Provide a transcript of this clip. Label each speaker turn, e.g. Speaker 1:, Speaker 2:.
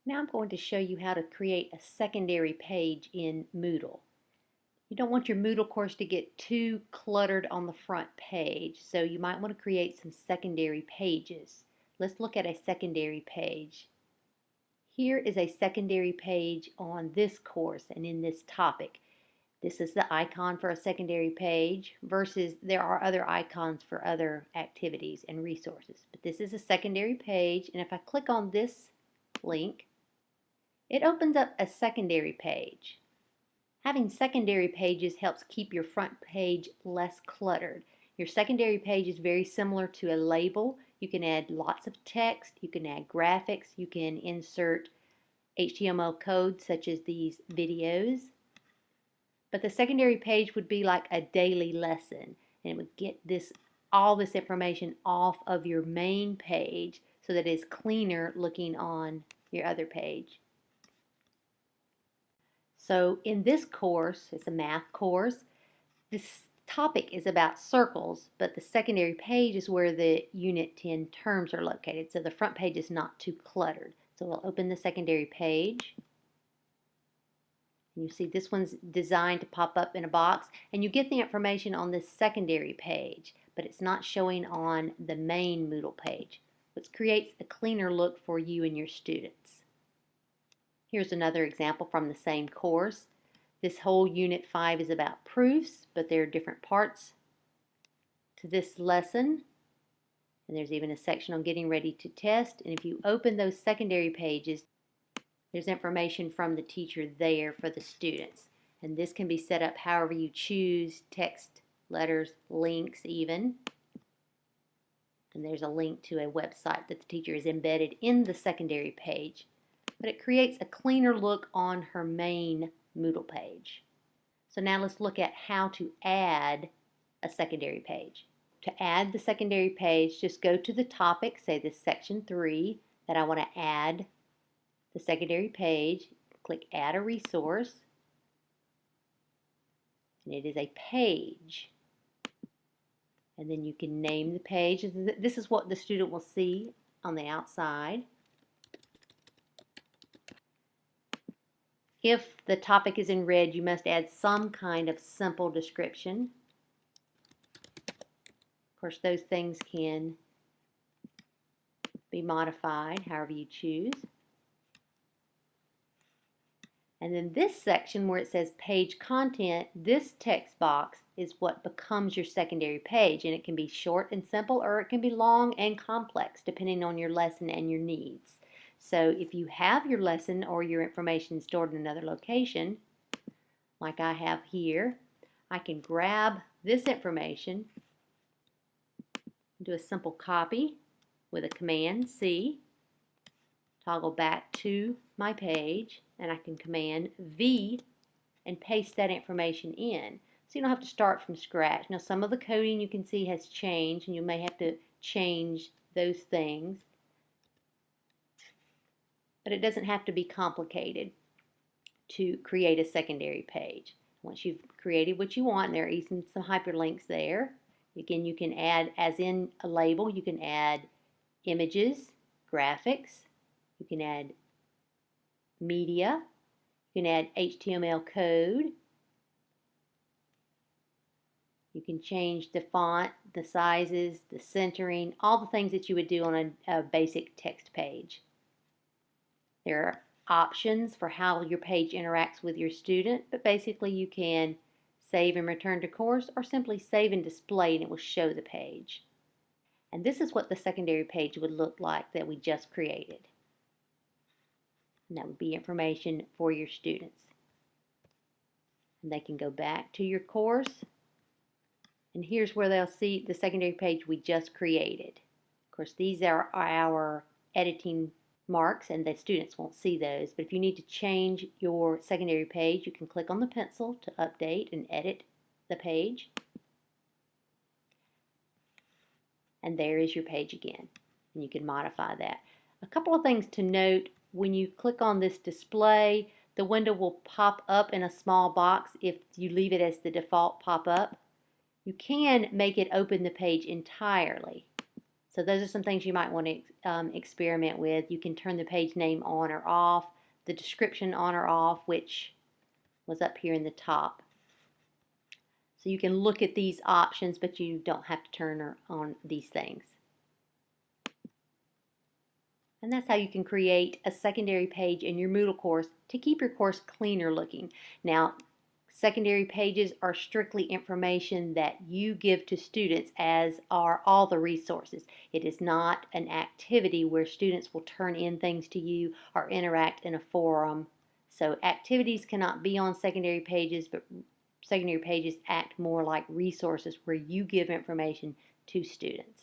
Speaker 1: Now I'm going to show you how to create a secondary page in Moodle. You don't want your Moodle course to get too cluttered on the front page, so you might want to create some secondary pages. Let's look at a secondary page. Here is a secondary page on this course and in this topic. This is the icon for a secondary page versus there are other icons for other activities and resources. But this is a secondary page, and if I click on this link, it opens up a secondary page. Having secondary pages helps keep your front page less cluttered. Your secondary page is very similar to a label. You can add lots of text, you can add graphics, you can insert HTML code such as these videos. But the secondary page would be like a daily lesson, and it would get all this information off of your main page so that it's cleaner looking on your other page. So in this course, it's a math course, this topic is about circles, but the secondary page is where the Unit 10 terms are located, so the front page is not too cluttered. So we'll open the secondary page. You see this one's designed to pop up in a box, and you get the information on this secondary page, but it's not showing on the main Moodle page, which creates a cleaner look for you and your students. Here's another example from the same course. This whole Unit 5 is about proofs, but there are different parts to this lesson. And there's even a section on getting ready to test. And if you open those secondary pages, there's information from the teacher there for the students. And this can be set up however you choose, text, letters, links even. And there's a link to a website that the teacher has embedded in the secondary page. But it creates a cleaner look on her main Moodle page. So now let's look at how to add a secondary page. To add the secondary page, just go to the topic, say this section 3, that I want to add the secondary page. Click Add a Resource. And it is a page. And then you can name the page. This is what the student will see on the outside. If the topic is in red, you must add some kind of simple description. Of course, those things can be modified however you choose. And then this section where it says page content, this text box is what becomes your secondary page, and it can be short and simple or it can be long and complex depending on your lesson and your needs. So if you have your lesson or your information stored in another location, like I have here, I can grab this information, do a simple copy with a Command C, toggle back to my page, and I can Command V and paste that information in. So you don't have to start from scratch. Now some of the coding you can see has changed, and you may have to change those things. But it doesn't have to be complicated to create a secondary page. Once you've created what you want, there are even some hyperlinks there. Again, you can add, as in a label, you can add images, graphics, you can add media, you can add HTML code, you can change the font, the sizes, the centering, all the things that you would do on a basic text page. There are options for how your page interacts with your student, but basically you can save and return to course or simply save and display and it will show the page. And this is what the secondary page would look like that we just created. And that would be information for your students. And they can go back to your course, and here's where they'll see the secondary page we just created. Of course, these are our editing marks, and the students won't see those, but if you need to change your secondary page, you can click on the pencil to update and edit the page, and there is your page again, and you can modify that. A couple of things to note: when you click on this display, the window will pop up in a small box if you leave it as the default pop-up. You can make it open the page entirely. So those are some things you might want to experiment with. You can turn the page name on or off, the description on or off, which was up here in the top. So you can look at these options, but you don't have to turn on these things. And that's how you can create a secondary page in your Moodle course to keep your course cleaner looking. Now, secondary pages are strictly information that you give to students, as are all the resources. It is not an activity where students will turn in things to you or interact in a forum. So activities cannot be on secondary pages, but secondary pages act more like resources where you give information to students.